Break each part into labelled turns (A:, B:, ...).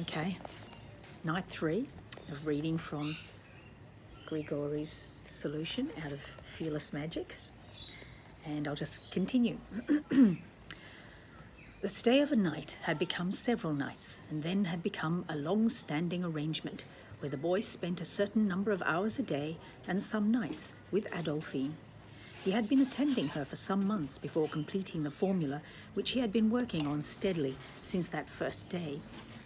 A: Okay, night 3 of reading from Grigori's solution out of Fearless Magics, and I'll just continue. The stay of a night had become several nights, and then had become a long-standing arrangement where the boy spent a certain number of hours a day and some nights with Adolphine. He had been attending her for some months before completing the formula which he had been working on steadily since that first day.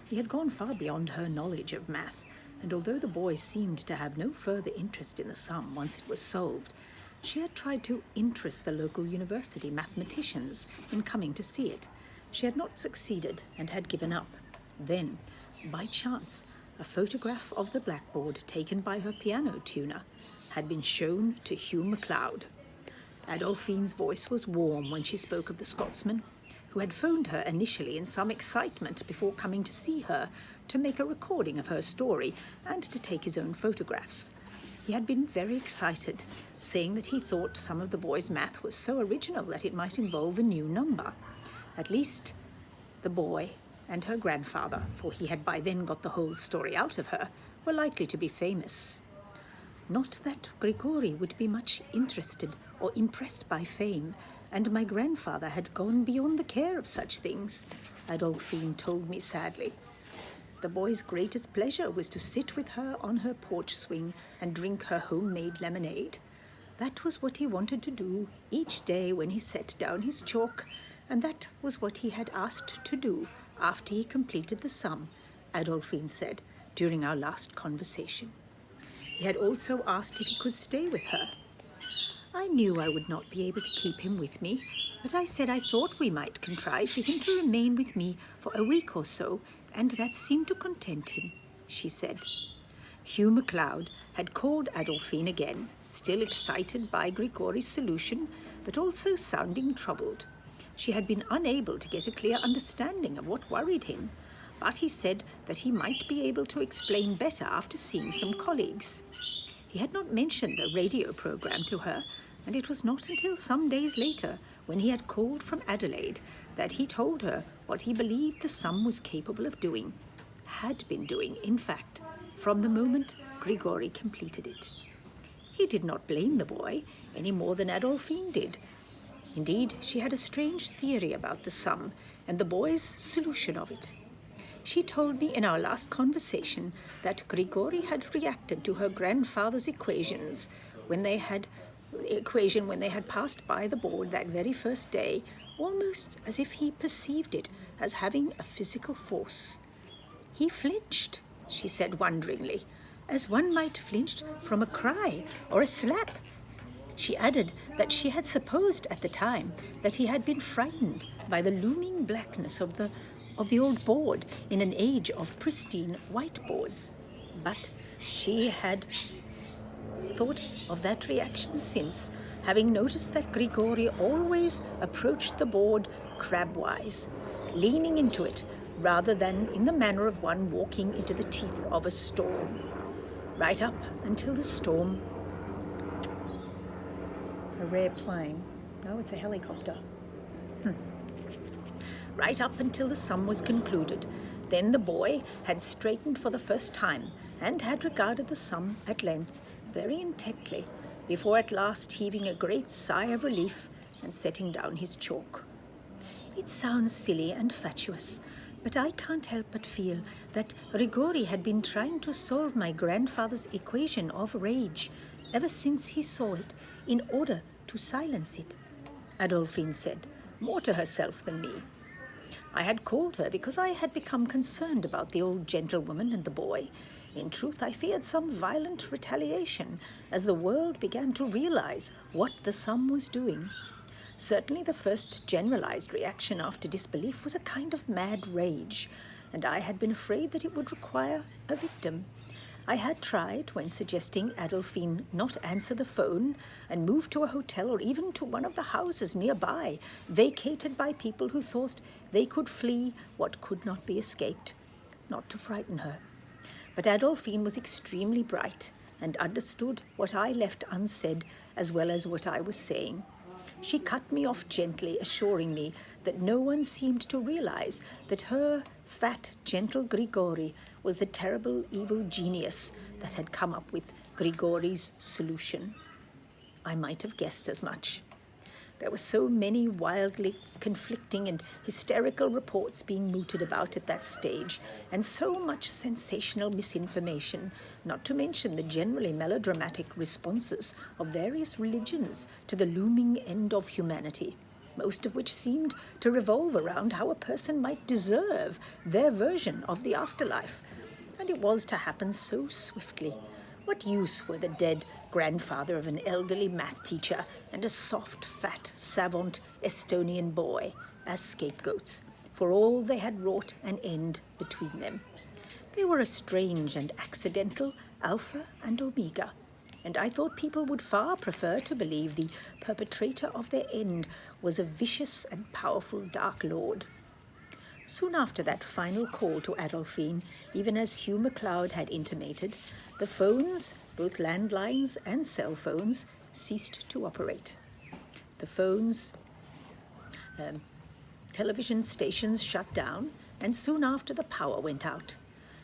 A: He had gone far beyond her knowledge of math, and although the boy seemed to have no further interest in the sum once it was solved, she had tried to interest the local university mathematicians in coming to see it. She had not succeeded and had given up. Then, by chance, a photograph of the blackboard taken by her piano tuner had been shown to Hugh MacLeod. Adolphine's voice was warm when she spoke of the Scotsman, who had phoned her initially in some excitement before coming to see her to make a recording of her story and to take his own photographs. He had been very excited, saying that he thought some of the boy's math was so original that it might involve a new number. At least the boy and her grandfather, for he had by then got the whole story out of her, were likely to be famous. Not that Grigori would be much interested or impressed by fame, and my grandfather had gone beyond the care of such things, Adolphine told me sadly. The boy's greatest pleasure was to sit with her on her porch swing and drink her homemade lemonade. That was what he wanted to do each day when he set down his chalk, and that was what he had asked to do after he completed the sum, Adolphine said during our last conversation. He had also asked if he could stay with her. I knew I would not be able to keep him with me, but I said I thought we might contrive for him to remain with me for a week or so, and that seemed to content him, she said. Hugh MacLeod had called Adolphine again, still excited by Grigori's solution, but also sounding troubled. She had been unable to get a clear understanding of what worried him, but he said that he might be able to explain better after seeing some colleagues. He had not mentioned the radio program to her, and it was not until some days later, when he had called from Adelaide, that he told her what he believed the sum was capable of doing, had been doing, in fact, from the moment Grigori completed it. He did not blame the boy any more than Adolphine did. Indeed, she had a strange theory about the sum and the boy's solution of it. She told me in our last conversation that Grigori had reacted to her grandfather's equation when they had passed by the board that very first day, almost as if he perceived it as having a physical force. He flinched, she said wonderingly, as one might flinch from a cry or a slap. She added that she had supposed at the time that he had been frightened by the looming blackness of the old board in an age of pristine whiteboards. But she had thought of that reaction since, having noticed that Grigori always approached the board crabwise, leaning into it rather than in the manner of one walking into the teeth of a storm. Right up until the storm... A rare plane. No, it's a helicopter. Right up until the sum was concluded. Then the boy had straightened for the first time and had regarded the sum at length very intently, before at last heaving a great sigh of relief and setting down his chalk. It sounds silly and fatuous, but I can't help but feel that Grigori had been trying to solve my grandfather's equation of rage ever since he saw it, in order to silence it, Adolphine said, more to herself than me. I had called her because I had become concerned about the old gentlewoman and the boy. In truth, I feared some violent retaliation as the world began to realize what the sum was doing. Certainly the first generalized reaction after disbelief was a kind of mad rage, and I had been afraid that it would require a victim. I had tried, when suggesting Adolphine not answer the phone and move to a hotel or even to one of the houses nearby, vacated by people who thought they could flee what could not be escaped, not to frighten her. But Adolphine was extremely bright and understood what I left unsaid as well as what I was saying. She cut me off gently, assuring me that no one seemed to realize that her fat, gentle Grigori was the terrible, evil genius that had come up with Grigori's solution. I might have guessed as much. There were so many wildly conflicting and hysterical reports being mooted about at that stage, and so much sensational misinformation, not to mention the generally melodramatic responses of various religions to the looming end of humanity, most of which seemed to revolve around how a person might deserve their version of the afterlife. And it was to happen so swiftly. What use were the dead grandfather of an elderly math teacher and a soft, fat, savant Estonian boy as scapegoats for all they had wrought an end between them? They were a strange and accidental alpha and omega, and I thought people would far prefer to believe the perpetrator of their end was a vicious and powerful Dark Lord. Soon after that final call to Adolphine, even as Hugh MacLeod had intimated, the phones, both landlines and cell phones, ceased to operate. The phones, television stations shut down, and soon after the power went out.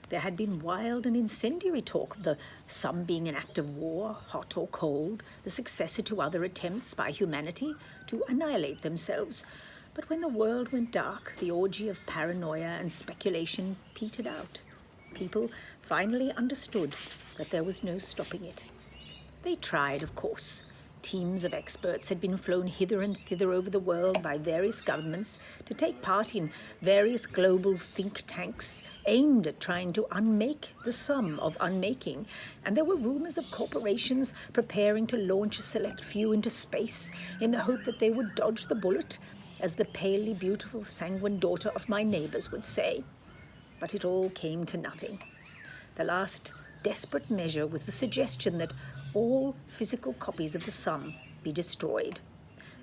A: There had been wild and incendiary talk of the some being an act of war, hot or cold, the successor to other attempts by humanity to annihilate themselves. But when the world went dark, the orgy of paranoia and speculation petered out. People finally understood that there was no stopping it. They tried, of course. Teams of experts had been flown hither and thither over the world by various governments to take part in various global think tanks aimed at trying to unmake the sum of unmaking, and there were rumors of corporations preparing to launch a select few into space in the hope that they would dodge the bullet, as the palely beautiful sanguine daughter of my neighbours would say. But it all came to nothing. The last desperate measure was the suggestion that all physical copies of the sum be destroyed.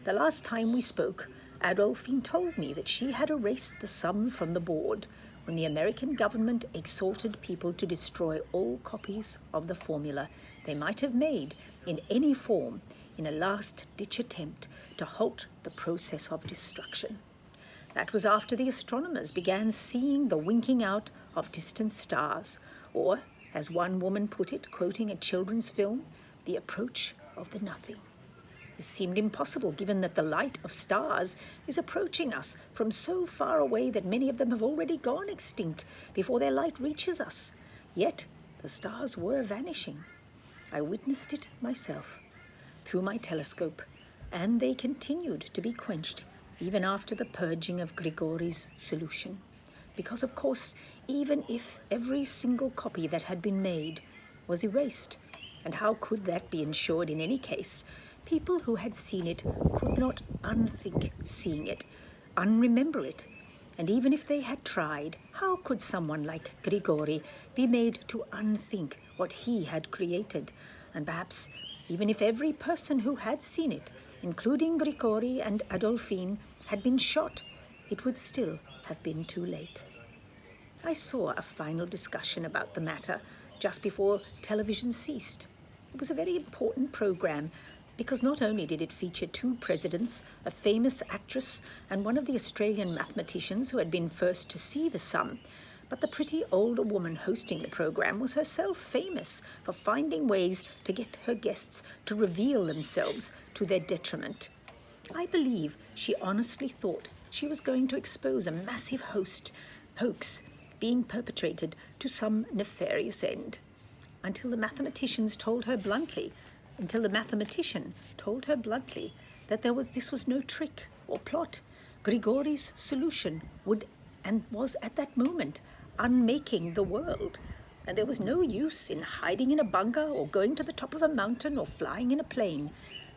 A: The last time we spoke, Adolphine told me that she had erased the sum from the board when the American government exhorted people to destroy all copies of the formula they might have made in any form in a last-ditch attempt to halt the process of destruction. That was after the astronomers began seeing the winking out of distant stars, or, as one woman put it, quoting a children's film, the approach of the nothing. This seemed impossible, given that the light of stars is approaching us from so far away that many of them have already gone extinct before their light reaches us. Yet the stars were vanishing. I witnessed it myself through my telescope, and they continued to be quenched even after the purging of Grigori's solution. Because, of course, even if every single copy that had been made was erased, and how could that be ensured in any case? People who had seen it could not unthink seeing it, unremember it. And even if they had tried, how could someone like Grigori be made to unthink what he had created? And perhaps even if every person who had seen it, including Grigori and Adolphine, had been shot, it would still have been too late. I saw a final discussion about the matter just before television ceased. It was a very important program because not only did it feature two presidents, a famous actress, and one of the Australian mathematicians who had been first to see the sum, but the pretty older woman hosting the program was herself famous for finding ways to get her guests to reveal themselves to their detriment. I believe she honestly thought she was going to expose a massive hoax being perpetrated to some nefarious end, until the mathematician told her bluntly that this was no trick or plot. Grigori's solution was at that moment unmaking the world, and there was no use in hiding in a bunker or going to the top of a mountain or flying in a plane.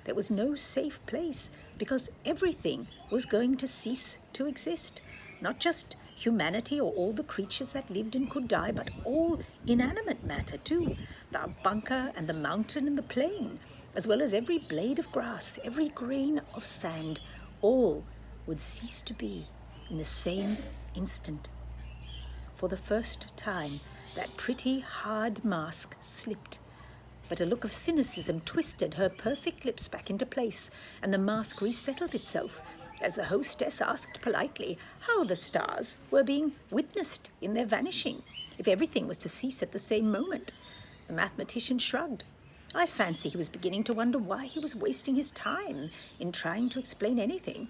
A: There was no safe place because everything was going to cease to exist. Not just humanity or all the creatures that lived and could die, but all inanimate matter too. The bunker and the mountain and the plane, as well as every blade of grass, every grain of sand, all would cease to be in the same instant. For the first time, that pretty hard mask slipped, but a look of cynicism twisted her perfect lips back into place, and the mask resettled itself as the hostess asked politely how the stars were being witnessed in their vanishing, if everything was to cease at the same moment. The mathematician shrugged. I fancy he was beginning to wonder why he was wasting his time in trying to explain anything,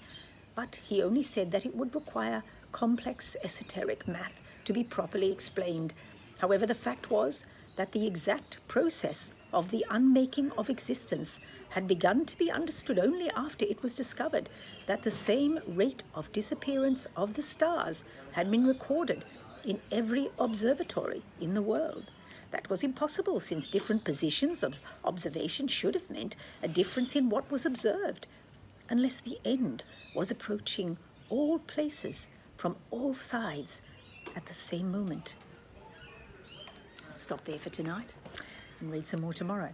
A: but he only said that it would require complex esoteric math to be properly explained. However, the fact was that the exact process of the unmaking of existence had begun to be understood only after it was discovered that the same rate of disappearance of the stars had been recorded in every observatory in the world. That was impossible, since different positions of observation should have meant a difference in what was observed, unless the end was approaching all places from all sides at the same moment. I'll stop there for tonight and read some more tomorrow.